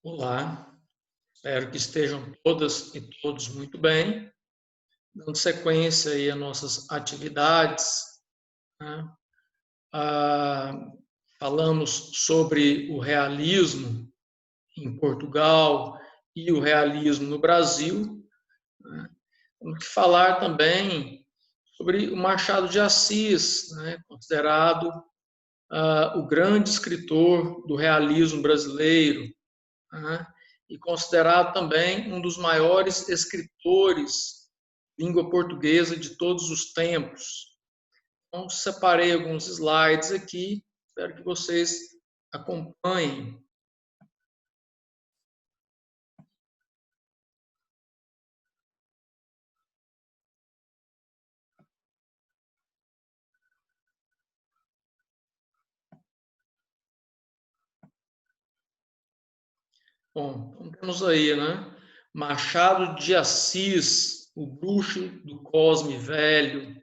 Olá, espero que estejam todas e todos muito bem. Dando sequência aí às nossas atividades, né? Ah, Falamos sobre o realismo em Portugal e o realismo no Brasil, né? Temos que falar também sobre o Machado de Assis, né? Considerado o grande escritor do realismo brasileiro, né? E considerado também um dos maiores escritores de língua portuguesa de todos os tempos. Então, separei alguns slides aqui, espero que vocês acompanhem. Bom, então temos aí, né? Machado de Assis, o bruxo do Cosme Velho,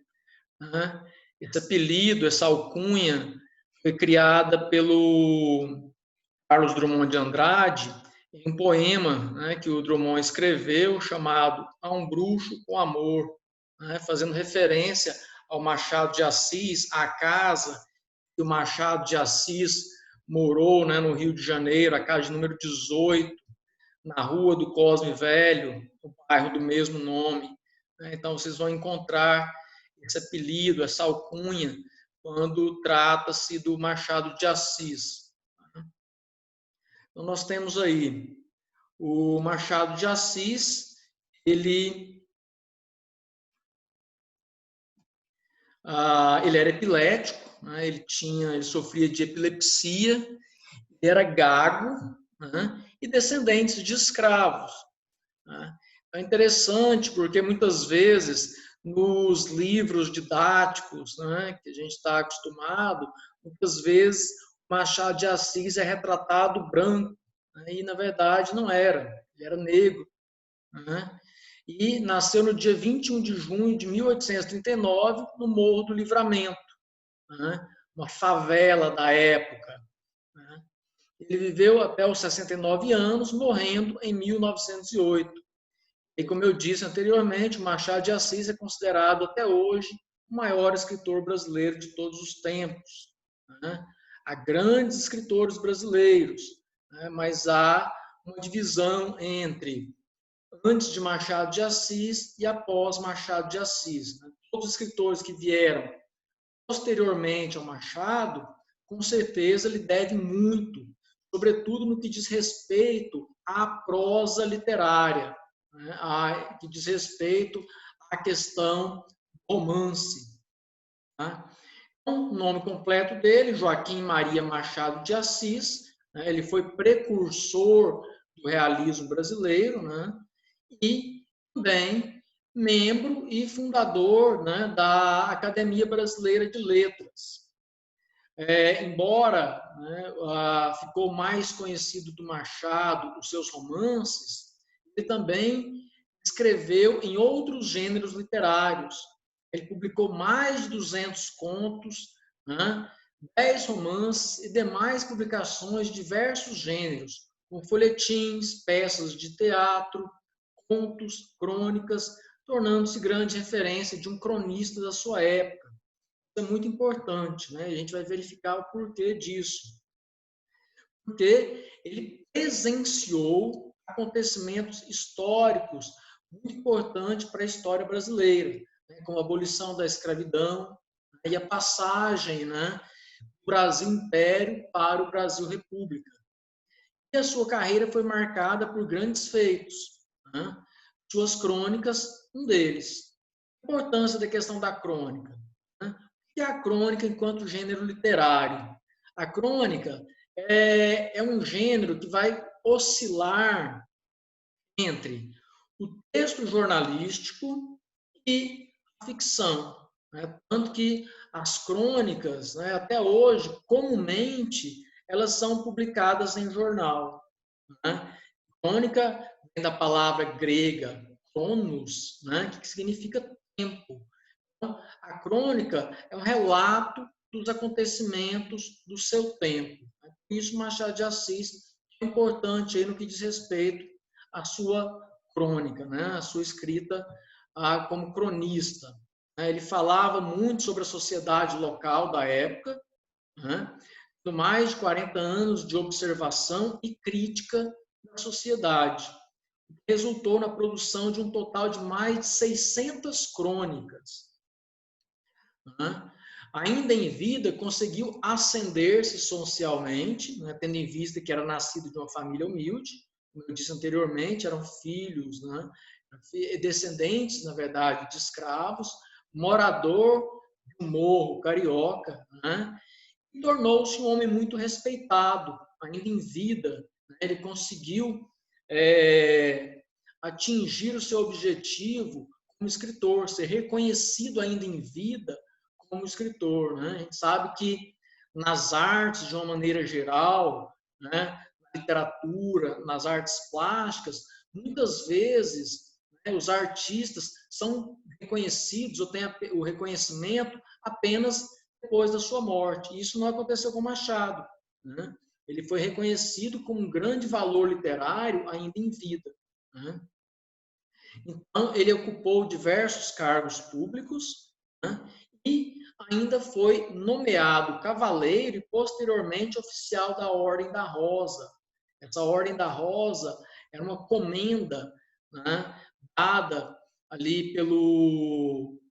né? Esse apelido, essa alcunha, foi criada pelo Carlos Drummond de Andrade, em um poema, né, que o Drummond escreveu chamado A um Bruxo com Amor, né, fazendo referência ao Machado de Assis, à casa que o Machado de Assis morou, né, no Rio de Janeiro, a casa de número 18, na Rua do Cosme Velho, no bairro do mesmo nome. Então, vocês vão encontrar esse apelido, essa alcunha, quando trata-se do Machado de Assis. Então, nós temos aí o Machado de Assis, ele era epilético, né? Ele sofria de epilepsia, era gago, né? E descendentes de escravos. Né? É interessante porque muitas vezes nos livros didáticos, né, que a gente está acostumado, muitas vezes Machado de Assis é retratado branco, né? E na verdade não era, ele era negro. Né? E nasceu no dia 21 de junho de 1839, no Morro do Livramento, né? Uma favela da época. Né? Ele viveu até os 69 anos, morrendo em 1908. E como eu disse anteriormente, Machado de Assis é considerado até hoje o maior escritor brasileiro de todos os tempos. Né? Há grandes escritores brasileiros, né? Mas há uma divisão entre antes de Machado de Assis e após Machado de Assis. Né? Todos os escritores que vieram posteriormente ao Machado, com certeza lhe devem muito, sobretudo no que diz respeito à prosa literária, né? Que diz respeito à questão do romance. Tá? Então, o nome completo dele, Joaquim Maria Machado de Assis, né? Ele foi precursor do realismo brasileiro, né? E também membro e fundador, né, da Academia Brasileira de Letras. Embora, né, ficou mais conhecido do Machado, os seus romances, ele também escreveu em outros gêneros literários. Ele publicou mais de 200 contos, né, 10 romances e demais publicações de diversos gêneros, como folhetins, peças de teatro, contos, crônicas, tornando-se grande referência de um cronista da sua época. Isso é muito importante, né? A gente vai verificar o porquê disso. Porque ele presenciou acontecimentos históricos muito importantes para a história brasileira, né? Como a abolição da escravidão, né? E a passagem, né, do Brasil Império para o Brasil República. E a sua carreira foi marcada por grandes feitos, né? Suas crônicas, um deles. A importância da questão da crônica. Né? O que é a crônica enquanto gênero literário? A crônica é um gênero que vai oscilar entre o texto jornalístico e a ficção. Né? Tanto que as crônicas, né, até hoje, comumente, elas são publicadas em jornal. Né? Crônica vem da palavra grega cronos, né, que significa tempo. Então, a crônica é um relato dos acontecimentos do seu tempo. Por isso, Machado de Assis importante aí no que diz respeito à sua crônica, né? A sua escrita como cronista. Ele falava muito sobre a sociedade local da época, né? Mais de 40 anos de observação e crítica da sociedade. Resultou na produção de um total de mais de 600 crônicas. Ainda em vida, conseguiu ascender-se socialmente, né, tendo em vista que era nascido de uma família humilde, como eu disse anteriormente, eram filhos, né, descendentes, na verdade, de escravos, morador de um morro carioca, né, e tornou-se um homem muito respeitado, ainda em vida. Né, ele conseguiu atingir o seu objetivo como escritor, ser reconhecido ainda em vida como escritor. Né? A gente sabe que nas artes, de uma maneira geral, né, na literatura, nas artes plásticas, muitas vezes os artistas são reconhecidos ou têm o reconhecimento apenas depois da sua morte. Isso não aconteceu com Machado. Né? Ele foi reconhecido com um grande valor literário ainda em vida. Né? Então, ele ocupou diversos cargos públicos, né? E ainda foi nomeado cavaleiro e posteriormente oficial da Ordem da Rosa. Essa Ordem da Rosa era uma comenda, né, dada ali pelo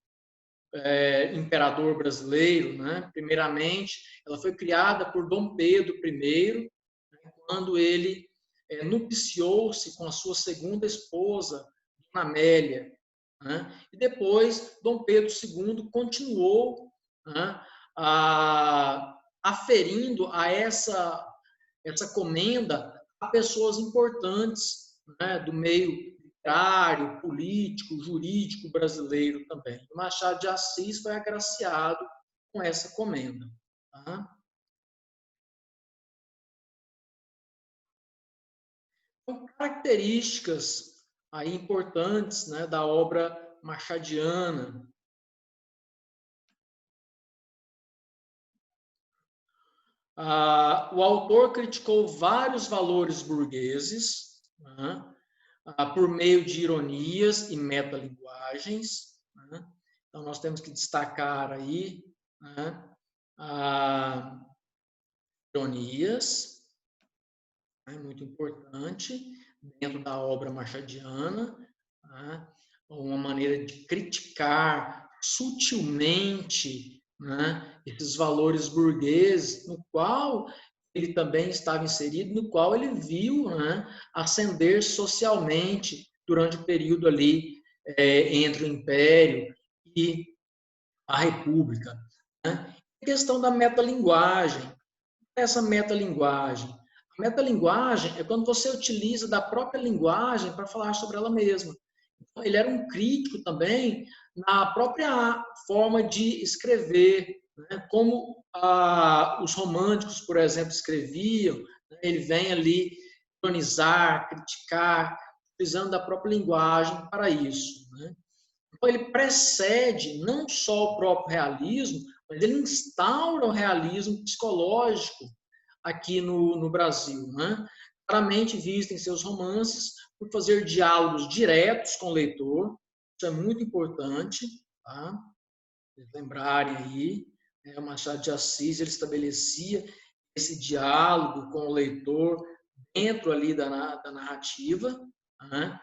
imperador brasileiro. Né? Primeiramente, ela foi criada por Dom Pedro I, né, quando ele nupciou-se com a sua segunda esposa, Dona Amélia. Né? E depois, Dom Pedro II continuou, né, aferindo a essa comenda a pessoas importantes, né, do meio literário, político, jurídico brasileiro também. O Machado de Assis foi agraciado com essa comenda. Tá? Então, características aí importantes, né, da obra machadiana. O autor criticou vários valores burgueses, né, por meio de ironias e metalinguagens. Né? Então, nós temos que destacar aí, né, ironias, né, muito importante, dentro da obra machadiana, né, uma maneira de criticar sutilmente, né, esses valores burgueses, no qual ele também estava inserido, no qual ele viu, né, ascender socialmente durante o período ali entre o Império e a República. Né? A questão da metalinguagem. Essa metalinguagem. A metalinguagem é quando você utiliza da própria linguagem para falar sobre ela mesma. Então, ele era um crítico também na própria forma de escrever, né? Como os românticos, por exemplo, escreviam. Né? Ele vem ali ironizar, criticar, utilizando da própria linguagem para isso. Né? Então, ele precede não só o próprio realismo, mas ele instaura o realismo psicológico aqui no Brasil. Né? Claramente visto em seus romances por fazer diálogos diretos com o leitor. Isso é muito importante, tá? Lembrarem aí, o Machado de Assis ele estabelecia esse diálogo com o leitor dentro ali da narrativa. Né?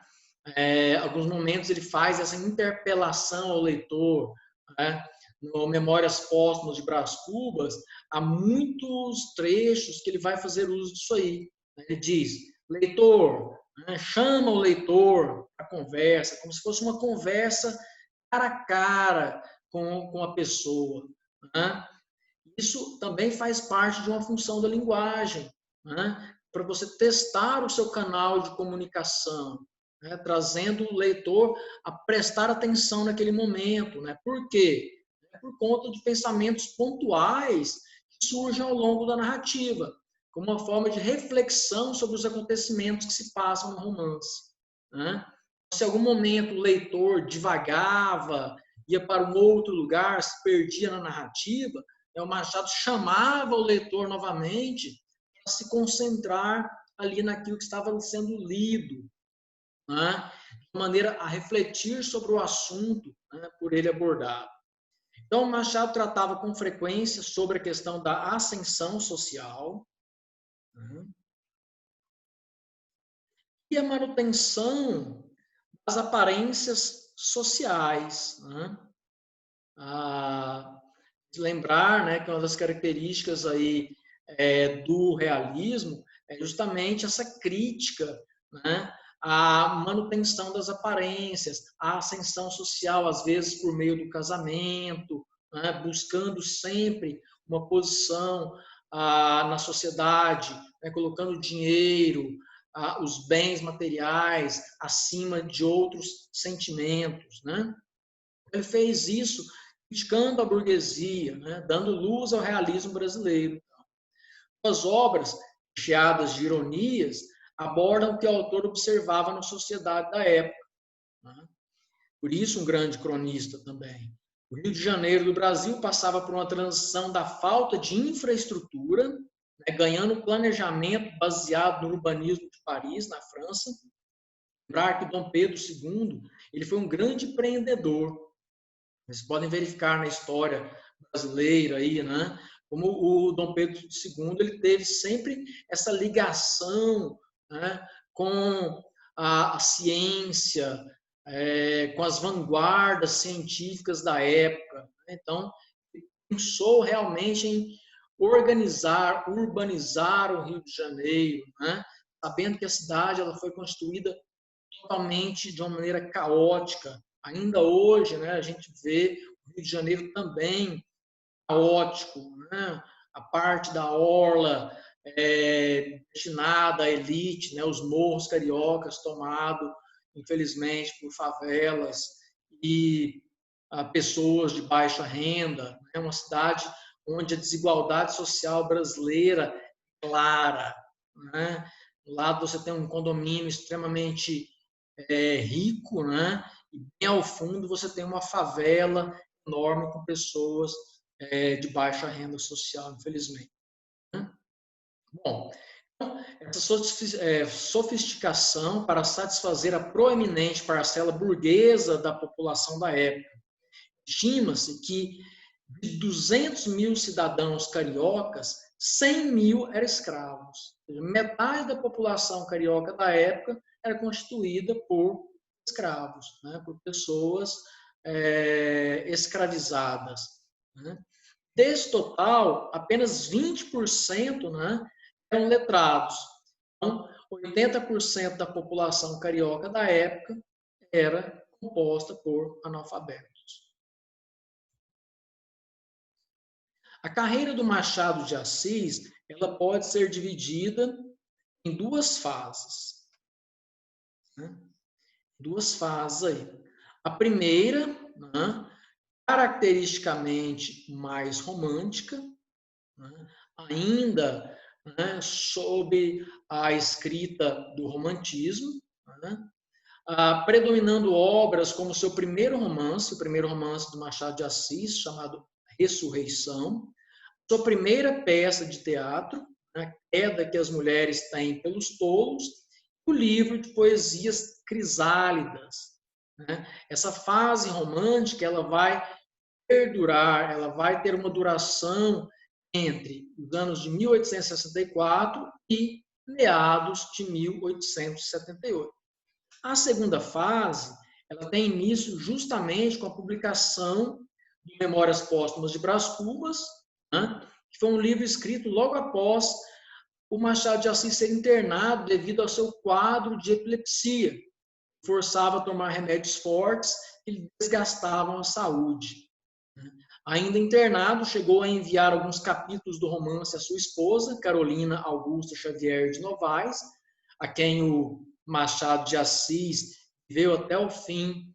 Alguns momentos ele faz essa interpelação ao leitor. Né? No Memórias Póstumas de Brás Cubas, há muitos trechos que ele vai fazer uso disso aí. Ele diz, leitor, né? Chama o leitor à conversa, como se fosse uma conversa cara a cara com a pessoa. Né? Isso também faz parte de uma função da linguagem, né? Para você testar o seu canal de comunicação, né? Trazendo o leitor a prestar atenção naquele momento. Né? Por quê? Por conta de pensamentos pontuais que surgem ao longo da narrativa, como uma forma de reflexão sobre os acontecimentos que se passam no romance. Né? Se em algum momento o leitor divagava, ia para um outro lugar, se perdia na narrativa, o Machado chamava o leitor novamente para se concentrar ali naquilo que estava sendo lido, né, de maneira a refletir sobre o assunto, né, por ele abordado. Então, Machado tratava com frequência sobre a questão da ascensão social, né, e a manutenção das aparências sociais, né? Lembrar, né, que uma das características aí do realismo é justamente essa crítica, né, à manutenção das aparências, à ascensão social, às vezes por meio do casamento, né, buscando sempre uma posição na sociedade, né, colocando dinheiro, os bens materiais acima de outros sentimentos, né? Ele fez isso criticando a burguesia, né, dando luz ao realismo brasileiro. As obras, recheadas de ironias, abordam o que o autor observava na sociedade da época, né? Por isso, um grande cronista também. O Rio de Janeiro do Brasil passava por uma transição da falta de infraestrutura, né, ganhando planejamento baseado no urbanismo de Paris, na França. Lembrar que Dom Pedro II ele foi um grande empreendedor. Vocês podem verificar na história brasileira aí, né? Como o Dom Pedro II ele teve sempre essa ligação, né, com a ciência, com as vanguardas científicas da época. Então, pensou realmente em organizar, urbanizar o Rio de Janeiro, né? Sabendo que a cidade ela foi construída totalmente de uma maneira caótica. Ainda hoje, né, a gente vê o Rio de Janeiro também caótico, né? A parte da orla destinada à elite, né? Os morros cariocas tomados, infelizmente, por favelas e pessoas de baixa renda. É uma cidade onde a desigualdade social brasileira é clara, né? Do lado você tem um condomínio extremamente rico, né? E bem ao fundo você tem uma favela enorme com pessoas de baixa renda social, infelizmente. Né? Bom, essa sofisticação para satisfazer a proeminente parcela burguesa da população da época. Estima-se que de 200 mil cidadãos cariocas, 100 mil eram escravos. Metade da população carioca da época era constituída por escravos, né, por pessoas escravizadas. Né. Desse total, apenas 20%, né, eram letrados. Então, 80% da população carioca da época era composta por analfabetos. A carreira do Machado de Assis ela pode ser dividida em duas fases. Né? Duas fases aí. A primeira, né, caracteristicamente mais romântica, né, ainda, né, sob a escrita do romantismo, né, predominando obras como seu primeiro romance, o primeiro romance do Machado de Assis, chamado Ressurreição, sua primeira peça de teatro, A Queda que as Mulheres Têm pelos Tolos, o livro de poesias Crisálidas. Né? Essa fase romântica ela vai perdurar, ela vai ter uma duração entre os anos de 1864 e meados de 1878. A segunda fase ela tem início justamente com a publicação de Memórias Póstumas de Brás Cubas, né, que foi um livro escrito logo após o Machado de Assis ser internado devido ao seu quadro de epilepsia, que forçava a tomar remédios fortes que desgastavam a saúde. Ainda internado, chegou a enviar alguns capítulos do romance à sua esposa, Carolina Augusta Xavier de Novaes, a quem o Machado de Assis viveu até o fim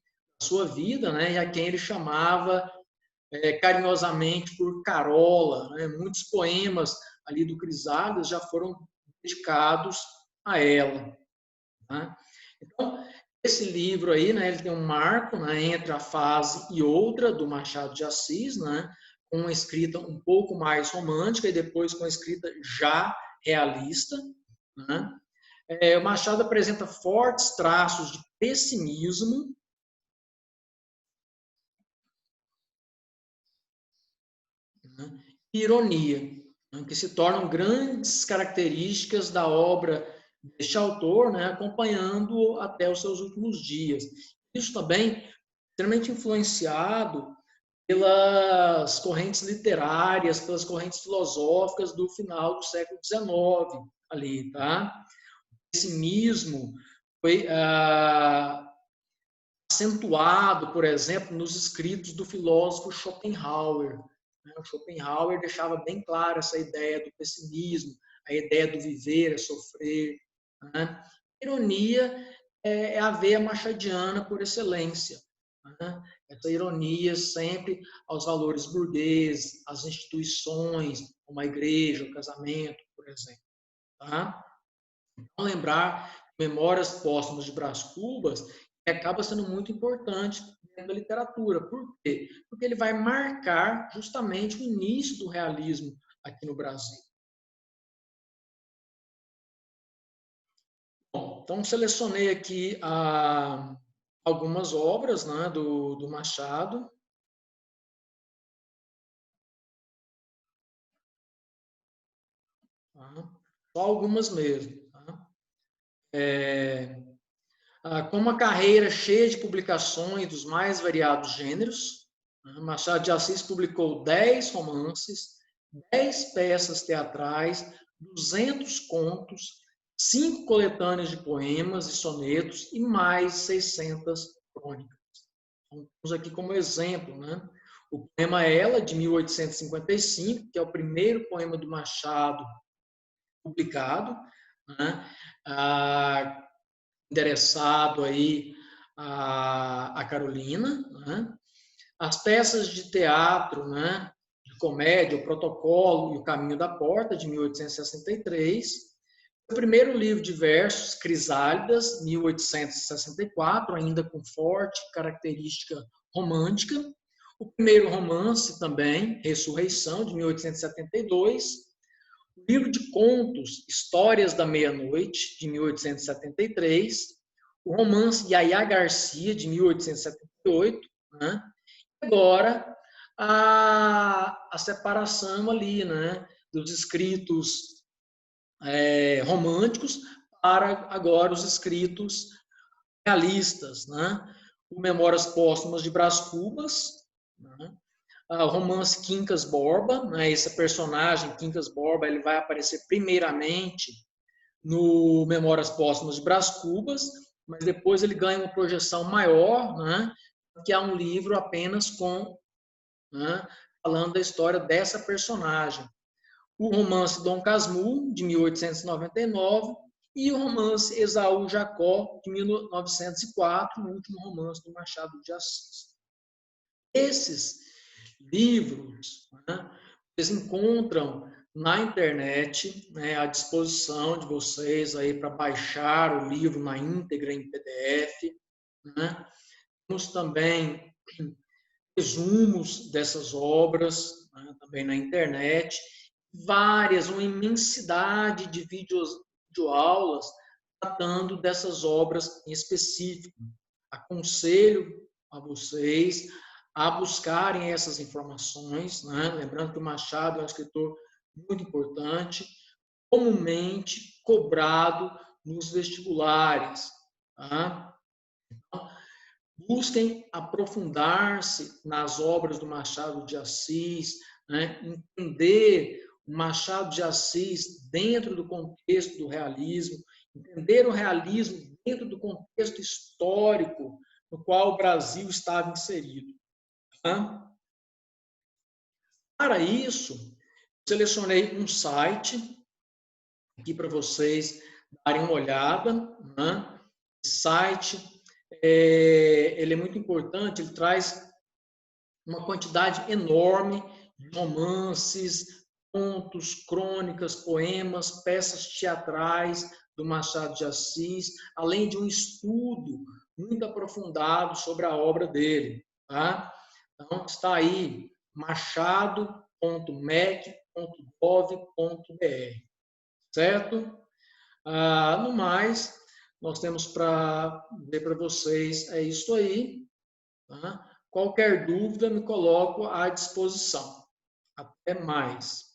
da sua vida, né, e a quem ele chamava carinhosamente por Carola. Né? Muitos poemas ali do Crisálidas já foram dedicados a ela. Né? Então, esse livro aí, né, ele tem um marco, né, entre a fase e outra do Machado de Assis, né, com uma escrita um pouco mais romântica e depois com uma escrita já realista. Né? O Machado apresenta fortes traços de pessimismo, né, e ironia, né, que se tornam grandes características da obra deste autor, né, acompanhando até os seus últimos dias. Isso também extremamente influenciado pelas correntes literárias, pelas correntes filosóficas do final do século XIX, ali, tá? O pessimismo foi acentuado, por exemplo, nos escritos do filósofo Schopenhauer. O Schopenhauer deixava bem clara essa ideia do pessimismo, a ideia do viver é sofrer. Né? Ironia é a veia machadiana por excelência. Né? Essa ironia sempre aos valores burgueses, às instituições, como a igreja, o casamento, por exemplo. Tá? Então, lembrar Memórias Póstumas de Brás Cubas acaba sendo muito importante dentro da literatura. Por quê? Porque ele vai marcar justamente o início do realismo aqui no Brasil. Bom, então, selecionei aqui algumas obras, né, do Machado. Tá? Só algumas mesmo. Tá? Com uma carreira cheia de publicações dos mais variados gêneros, Machado de Assis publicou 10 romances, 10 peças teatrais, 200 contos, 5 coletâneas de poemas e sonetos e mais 600 crônicas. Então, temos aqui como exemplo, né? O poema Ela, de 1855, que é o primeiro poema do Machado publicado, né? Endereçado aí a Carolina, né? As peças de teatro, né, de comédia, O Protocolo e O Caminho da Porta, de 1863. O primeiro livro de versos, Crisálidas, 1864, ainda com forte característica romântica. O primeiro romance também, Ressurreição, de 1872. O livro de contos, Histórias da Meia-Noite, de 1873. O romance Yaya Garcia, de 1878, né? Agora, a separação ali, né, dos escritos românticos para agora os escritos realistas, né? O Memórias Póstumas de Brás Cubas, né? O romance Quincas Borba, né? Esse personagem, Quincas Borba, ele vai aparecer primeiramente no Memórias Póstumas de Brás Cubas, mas depois ele ganha uma projeção maior, né? Que é um livro apenas com, né, falando da história dessa personagem. O romance Dom Casmurro, de 1899, e o romance Esaú Jacó, de 1904, o último romance do Machado de Assis. Esses livros, né, eles encontram na internet, né, à disposição de vocês aí para baixar o livro na íntegra em PDF. Né? Temos também resumos dessas obras, né, também na internet, uma imensidade de videoaulas tratando dessas obras em específico. Aconselho a vocês a buscarem essas informações, né? Lembrando que o Machado é um escritor muito importante, comumente cobrado nos vestibulares. Tá? Então, busquem aprofundar-se nas obras do Machado de Assis, né? Entender o Machado de Assis dentro do contexto do realismo, entender o realismo dentro do contexto histórico no qual o Brasil estava inserido. Tá? Para isso, selecionei um site aqui para vocês darem uma olhada. Né? Esse site ele é muito importante, ele traz uma quantidade enorme de romances, contos, crônicas, poemas, peças teatrais do Machado de Assis, além de um estudo muito aprofundado sobre a obra dele. Tá? Então, está aí machado.mec.gov.br, certo? No mais, nós temos para ver para vocês, é isso aí. Tá? Qualquer dúvida, me coloco à disposição. Até mais.